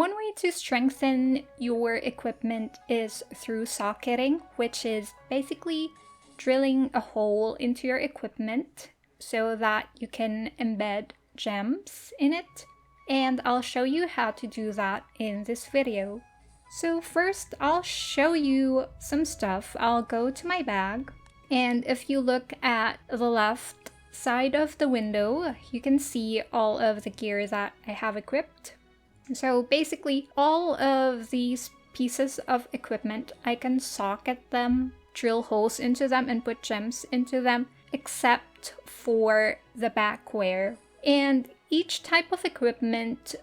One way to strengthen your equipment is through socketing, which is basically drilling a hole into your equipment so that you can embed gems in it. And I'll show you how to do that in this video. So first, I'll show you some stuff. I'll go to my bag, and if you look at the left side of the window, you can see all of the gear that I have equipped. So basically, all of these pieces of equipment, I can socket them, drill holes into them, and put gems into them, except for the backwear. And each type of equipment,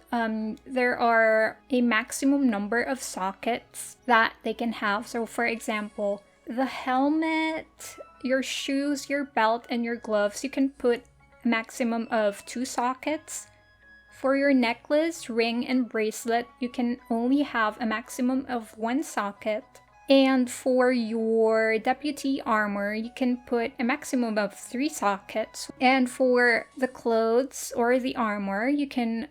there are a maximum number of sockets that they can have. So for example, the helmet, your shoes, your belt, and your gloves, you can put a maximum of 2 sockets. For your necklace, ring, and bracelet, you can only have a maximum of 1 socket. And for your deputy armor, you can put a maximum of 3 sockets. And for the clothes or the armor, you can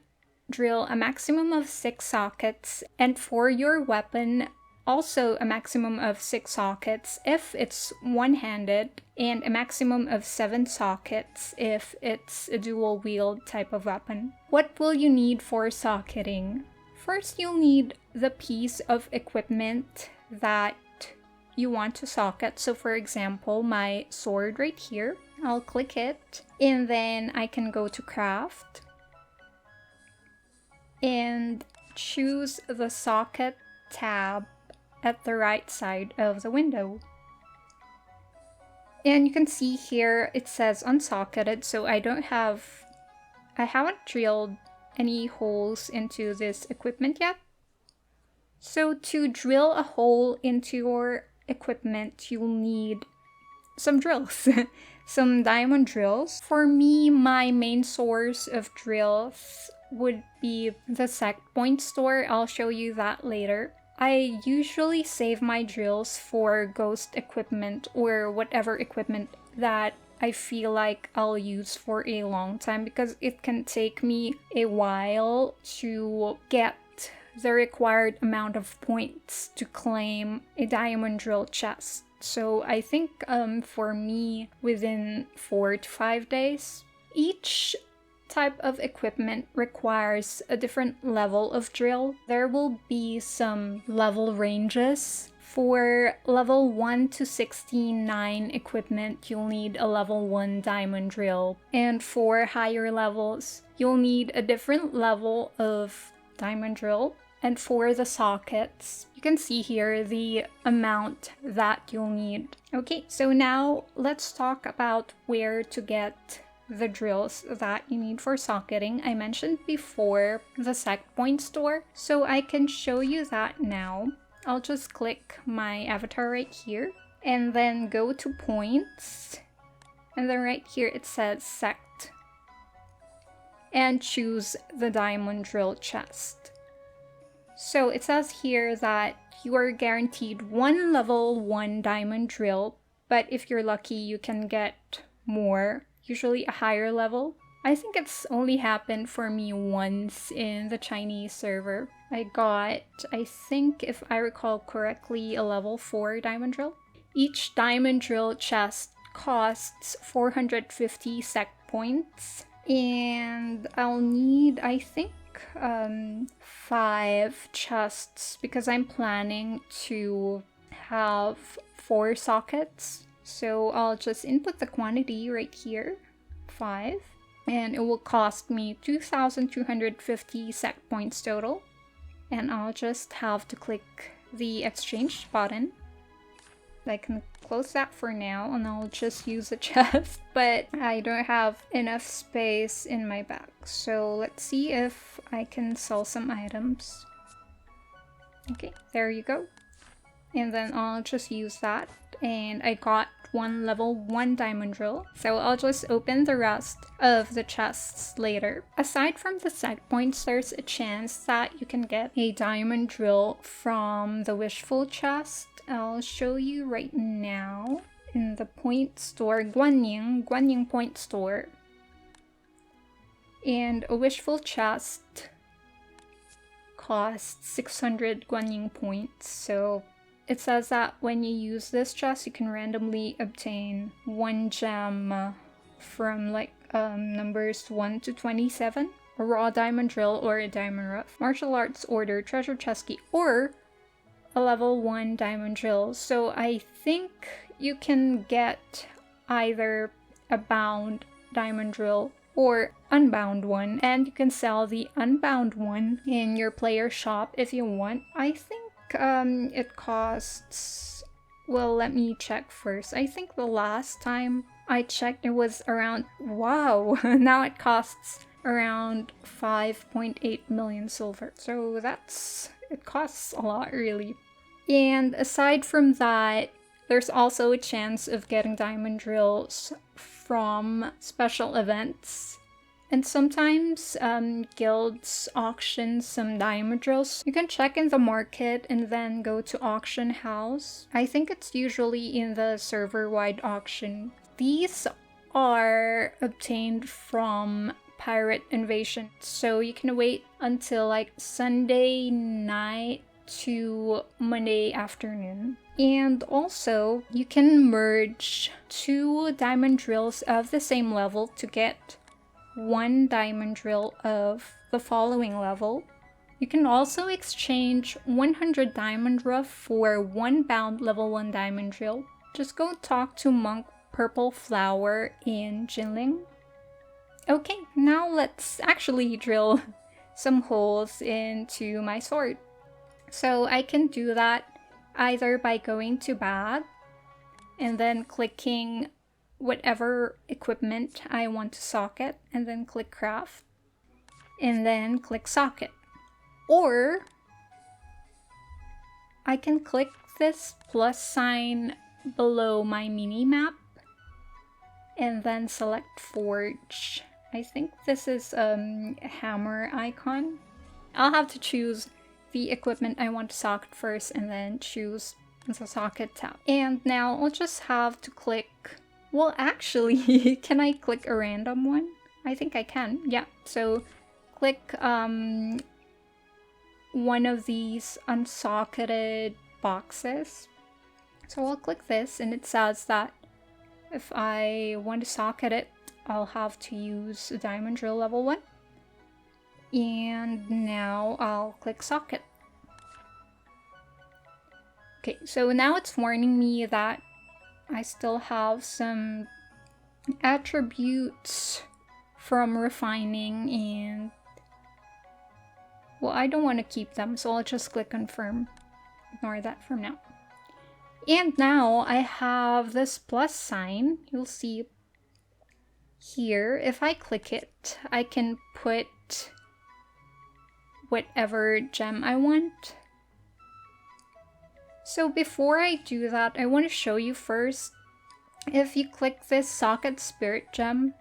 drill a maximum of 6 sockets. And for your weapon, also a maximum of 6 sockets if it's one-handed, and a maximum of 7 sockets if it's a dual-wield type of weapon. What will you need for socketing? First, you'll need the piece of equipment that you want to socket. So for example, my sword right here, I'll click it, and then I can go to craft and choose the socket tab at the right side of the window. And you can see here it says unsocketed, so I haven't drilled any holes into this equipment yet. So to drill a hole into your equipment, you'll need some drills, some diamond drills. For me, my main source of drills would be the Sect Point store. I'll show you that later. I usually save my drills for ghost equipment or whatever equipment that I feel like I'll use for a long time, because it can take me a while to get the required amount of points to claim a diamond drill chest. So I think for me, within 4 to 5 days. Each type of equipment requires a different level of drill. There will be some level ranges. For level 1 to 69 equipment, you'll need a level 1 diamond drill. And for higher levels, you'll need a different level of diamond drill. And for the sockets, you can see here the amount that you'll need. Okay, so now let's talk about where to get the drills that you need for socketing. I mentioned before the Sect Point store, so I can show you that now. I'll just click my avatar right here and then go to points, and then right here it says Sect, and choose the diamond drill chest. So it says here that you are guaranteed 1 level 1 diamond drill, but if you're lucky you can get more, usually a higher level. I think it's only happened for me once in the Chinese server. I got, I think if I recall correctly, a level 4 diamond drill. Each diamond drill chest costs 450 Sect points, and I'll need, I think, 5 chests because I'm planning to have 4 sockets. So I'll just input the quantity right here, 5, and it will cost me 2,250 Sect points total. And I'll just have to click the exchange button. I can close that for now and I'll just use a chest, but I don't have enough space in my bag. So let's see if I can sell some items. Okay, there you go. And then I'll just use that. And I got 1 level 1 diamond drill, so I'll just open the rest of the chests later. Aside from the Sect points, there's a chance that you can get a diamond drill from the wishful chest. I'll show you right now in the point store, Guanyin point store. And a wishful chest costs 600 Guanyin points, so it says that when you use this chest, you can randomly obtain 1 gem from like numbers 1 to 27, a raw diamond drill or a diamond rough, martial arts order, treasure chest key, or a level 1 diamond drill. So I think you can get either a bound diamond drill or unbound one, and you can sell the unbound one in your player shop if you want. I think it costs, well, let me check first. I think the last time I checked it was around, wow, now it costs around 5.8 million silver. So it costs a lot, really. And aside from that, there's also a chance of getting diamond drills from special events. And sometimes guilds auction some diamond drills. You can check in the market and then go to auction house. I think it's usually in the server-wide auction. These are obtained from pirate invasion. So you can wait until like Sunday night to Monday afternoon. And also, you can merge 2 diamond drills of the same level to get 1 diamond drill of the following level. You can also exchange 100 diamond rough for 1 bound level 1 diamond drill. Just go talk to Monk Purple Flower in Jinling. Okay, now let's actually drill some holes into my sword. So I can do that either by going to Bad and then clicking whatever equipment I want to socket, and then click Craft, and then click Socket. Or I can click this plus sign below my mini map and then select Forge. I think this is a hammer icon. I'll have to choose the equipment I want to socket first and then choose the socket tab. And now I'll just have to click, well, actually, can I click a random one? I think I can, yeah. So click one of these unsocketed boxes. So I'll click this, and it says that if I want to socket it, I'll have to use a diamond drill level 1. And now I'll click socket. Okay, so now it's warning me that I still have some attributes from refining, and well, I don't want to keep them, so I'll just click confirm. Ignore that for now. And now I have this plus sign. You'll see here, if I click it, I can put whatever gem I want. So before I do that, I want to show you first. If you click this socket spirit gem,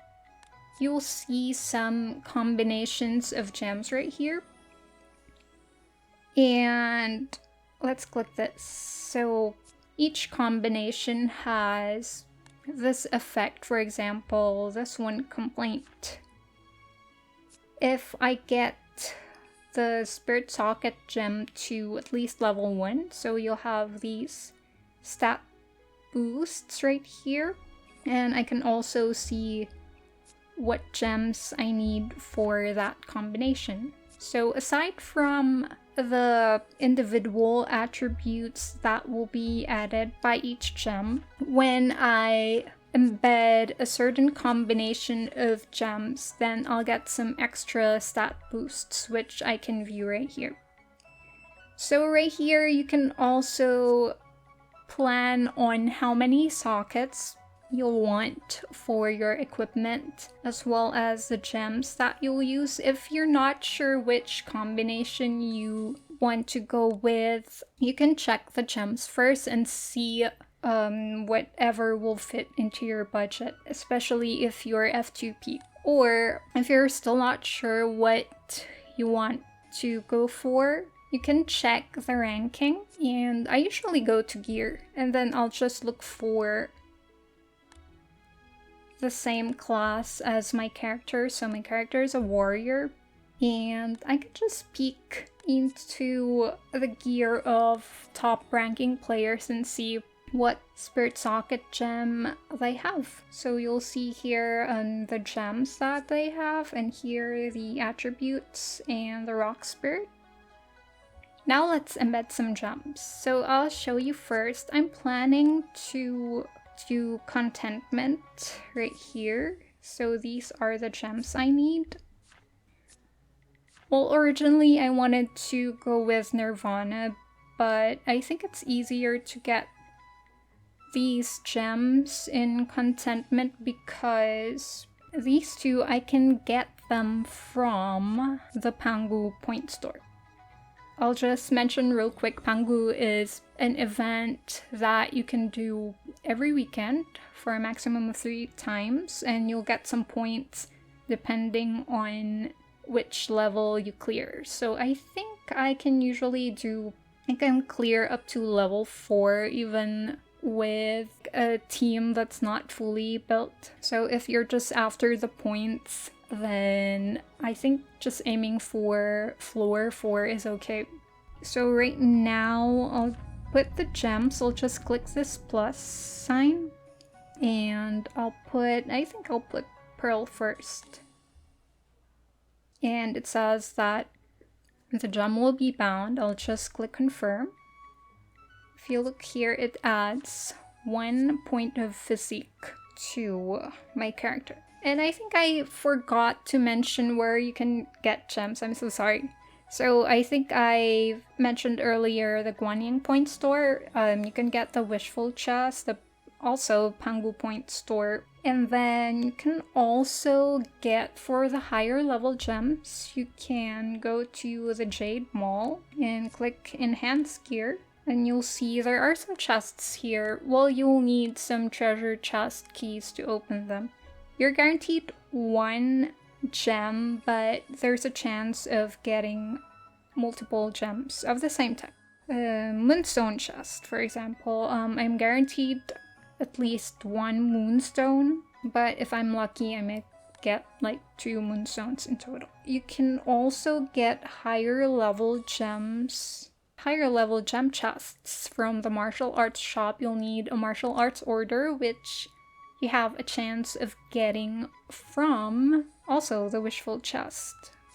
you will see some combinations of gems right here. And let's click this. So each combination has this effect. For example, this one, complaint. If I get the spirit socket gem to at least level 1, so you'll have these stat boosts right here, and I can also see what gems I need for that combination. So aside from the individual attributes that will be added by each gem, when I embed a certain combination of gems, then I'll get some extra stat boosts, which I can view right here. So right here, you can also plan on how many sockets you'll want for your equipment, as well as the gems that you'll use. If you're not sure which combination you want to go with, you can check the gems first and see whatever will fit into your budget, especially if you're F2P. Or if you're still not sure what you want to go for, you can check the ranking, and I usually go to gear, and then I'll just look for the same class as my character. So my character is a warrior, and I can just peek into the gear of top ranking players and see what spirit socket gem they have. So you'll see here the gems that they have, and here the attributes and the rock spirit. Now let's embed some gems. So I'll show you first. I'm planning to do contentment right here. So these are the gems I need. Well, originally I wanted to go with Nirvana, but I think it's easier to get these gems in contentment because these two I can get them from the Pangu point store. I'll just mention real quick, Pangu is an event that you can do every weekend for a maximum of 3 times, and you'll get some points depending on which level you clear. So I think I can clear up to level 4 even with a team that's not fully built. So if you're just after the points, then I think just aiming for floor 4 is okay. So right now I'll put the gems. I'll just click this plus sign and I think I'll put pearl first. And it says that the gem will be bound. I'll just click confirm. If you look here, it adds 1 point of physique to my character. And I think I forgot to mention where you can get gems. I'm so sorry. So I think I mentioned earlier the Guanying point store. You can get the Wishful chest, also Pangu point store. And then you can also get, for the higher level gems, you can go to the Jade Mall and click Enhance Gear. And you'll see there are some chests here. Well, you'll need some treasure chest keys to open them. You're guaranteed 1 gem, but there's a chance of getting multiple gems of the same type. Moonstone chest, for example. I'm guaranteed at least 1 moonstone, but if I'm lucky, I may get like 2 moonstones in total. You can also get higher level gem chests from the martial arts shop. You'll need a martial arts order, which you have a chance of getting from also the Wishful chest.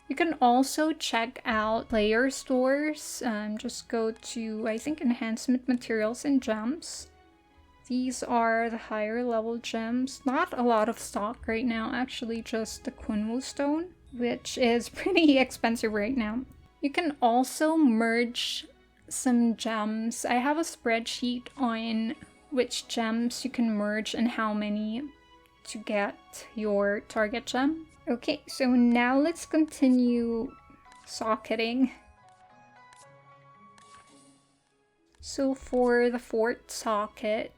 You can also check out player stores. Just go to, I think, enhancement materials and gems. These are the higher level gems. Not a lot of stock right now, actually just the Kunwu stone, which is pretty expensive right now. You can also merge some gems. I have a spreadsheet on which gems you can merge and how many to get your target gem. Okay, so now let's continue socketing. So for the 4th socket,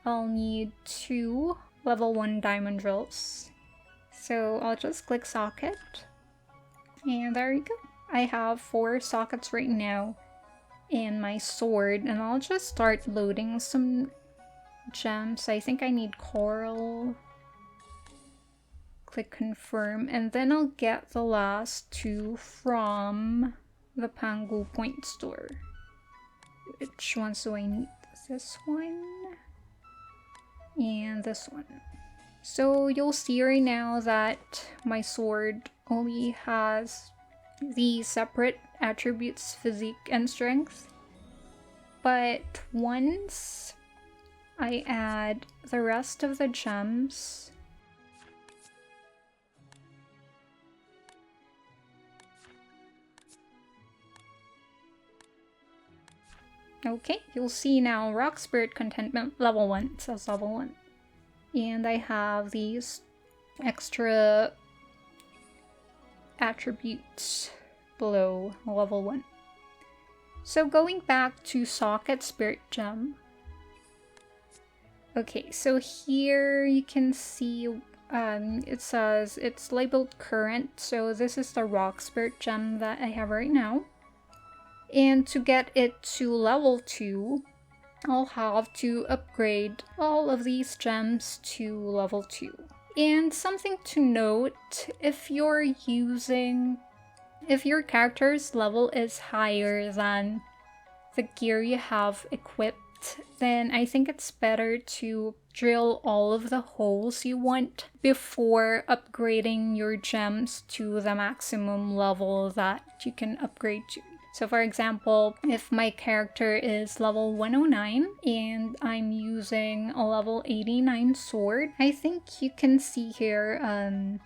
I'll need 2 level 1 diamond drills. So I'll just click socket, and there you go. I have 4 sockets right now in my sword, and I'll just start loading some gems. I think I need coral. Click confirm, and then I'll get the last 2 from the Pangu point store. Which ones do I need? This one and this one. So you'll see right now that my sword only has the separate attributes, physique and strength. But once I add the rest of the gems, okay, you'll see now Rock Spirit Contentment level 1. It says level 1. And I have these extra attributes below level 1. So going back to Socket Spirit Gem. Okay, so here you can see it says it's labeled current. So this is the Rock Spirit Gem that I have right now. And to get it to level 2, I'll have to upgrade all of these gems to level 2. And something to note, if you're using if your character's level is higher than the gear you have equipped, then I think it's better to drill all of the holes you want before upgrading your gems to the maximum level that you can upgrade to. So for example, if my character is level 109 and I'm using a level 89 sword, I think you can see here,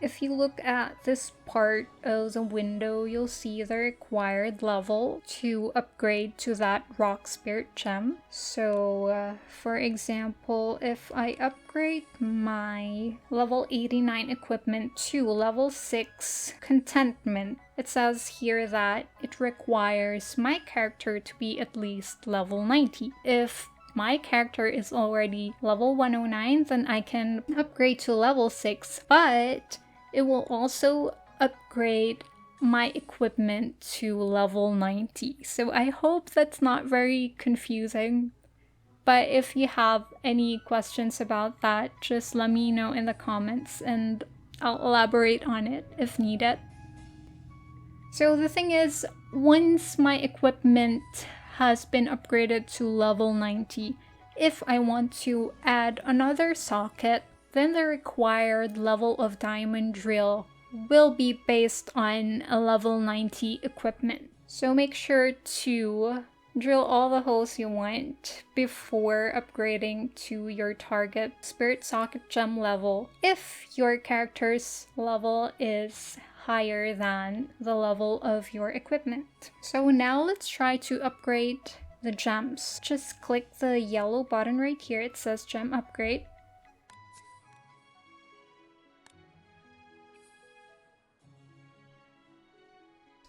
if you look at this part of the window, you'll see the required level to upgrade to that rock spirit gem. So for example, if I upgrade my level 89 equipment to level 6 contentment, it says here that it requires my character to be at least level 90. If my character is already level 109, then I can upgrade to level 6, but it will also upgrade my equipment to level 90. So I hope that's not very confusing. But if you have any questions about that, just let me know in the comments and I'll elaborate on it if needed. So the thing is, once my equipment has been upgraded to level 90, if I want to add another socket, then the required level of diamond drill will be based on a level 90 equipment. So make sure to drill all the holes you want before upgrading to your target spirit socket gem level if your character's level is higher than the level of your equipment. So now let's try to upgrade the gems. Just click the yellow button right here. It says gem upgrade.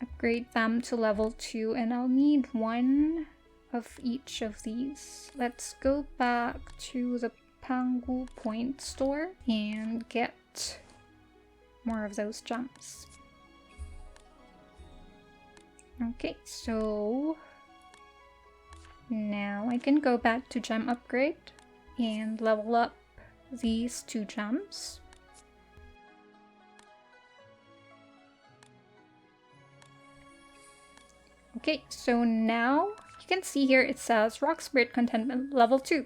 Upgrade them to level 2 and I'll need one of each of these. Let's go back to the Pangu Point store and get more of those gems. Okay, so now I can go back to gem upgrade and level up these 2 gems. Okay, so now you can see here it says Rock Spirit Contentment level 2.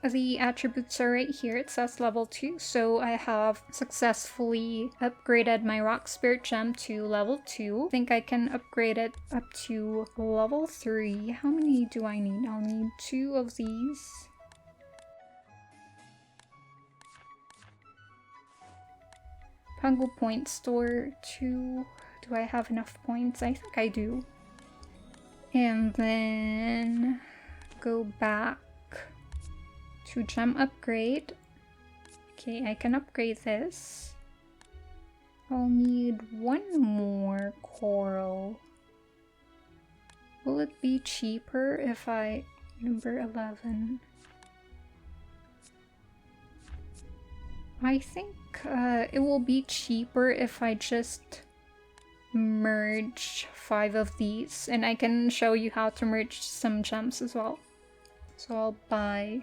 The attributes are right here, it says level 2, so I have successfully upgraded my Rock Spirit gem to level 2. I think I can upgrade it up to level 3. How many do I need? I'll need 2 of these. Pangu Point store 2. Do I have enough points? I think I do. And then go back to gem upgrade. Okay, I can upgrade this. I'll need 1 more coral. Will it be cheaper if I... number 11. I think it will be cheaper if I just merge 5 of these, and I can show you how to merge some gems as well. So I'll buy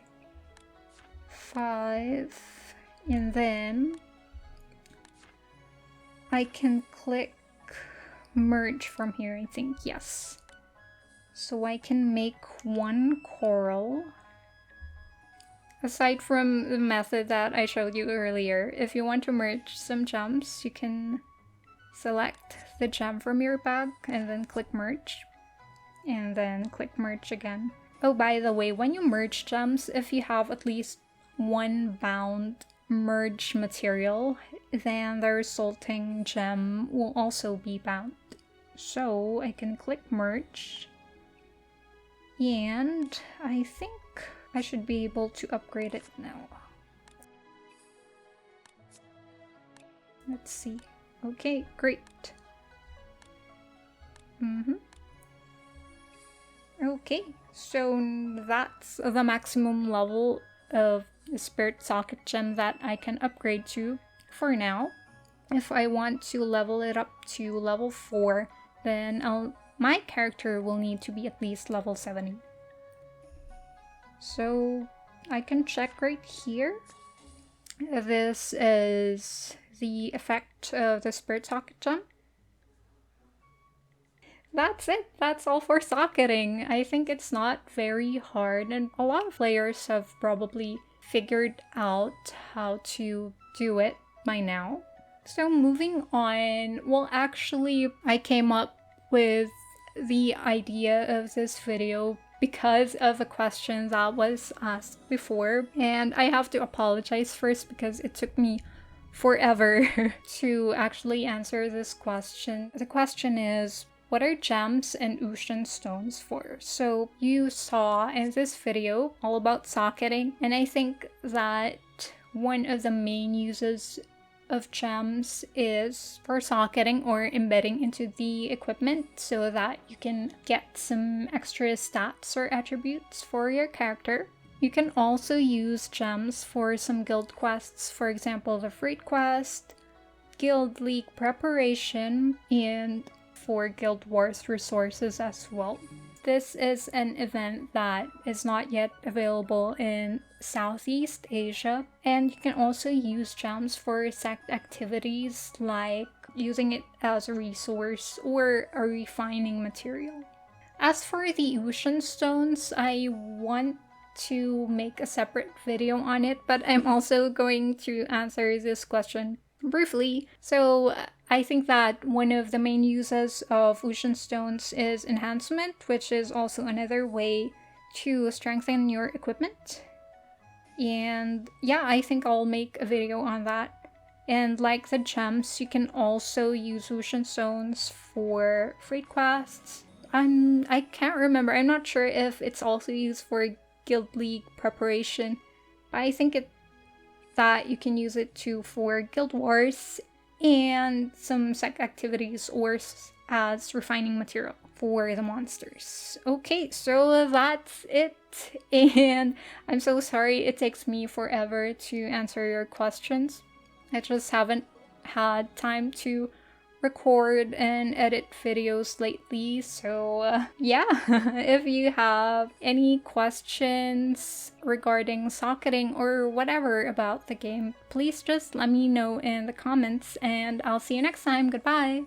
5 and then I can click merge from here, I think. Yes, so I can make 1 coral. Aside from the method that I showed you earlier, if you want to merge some gems, you can select the gem from your bag and then click merge and then click merge again. Oh, by the way, when you merge gems, if you have at least 1 bound merge material, then the resulting gem will also be bound. So I can click merge and I think I should be able to upgrade it now. Let's see. Okay, great. Okay, so that's the maximum level of the spirit socket gem that I can upgrade to for now. If I want to level it up to level 4, then my character will need to be at least level 70. So I can check right here. This is the effect of the spirit socket gem. that's it. That's all for socketing. I think it's not very hard, and a lot of players have probably figured out how to do it by now. So moving on, well, actually, I came up with the idea of this video because of a question that was asked before, and I have to apologize first because it took me forever to actually answer this question. The question is, what are gems and ocean stones for? So you saw in this video all about socketing, and I think that one of the main uses of gems is for socketing or embedding into the equipment so that you can get some extra stats or attributes for your character. You can also use gems for some guild quests, for example the Freight quest, Guild League preparation, and for Guild Wars resources as well. This is an event that is not yet available in Southeast Asia, and you can also use gems for sect activities like using it as a resource or a refining material. As for the ocean stones, I want to make a separate video on it, but I'm also going to answer this question briefly. So I think that one of the main uses of ocean stones is enhancement, which is also another way to strengthen your equipment. And yeah, I think I'll make a video on that. And like the gems, you can also use ocean stones for freight quests. I can't remember. I'm not sure if it's also used for Guild League preparation, but I think that you can use it too for Guild Wars and some sec activities or as refining material for the monsters. Okay, so that's it. And I'm so sorry it takes me forever to answer your questions. I just haven't had time to record and edit videos lately, so yeah. If you have any questions regarding socketing or whatever about the game, please just let me know in the comments, and I'll see you next time. Goodbye!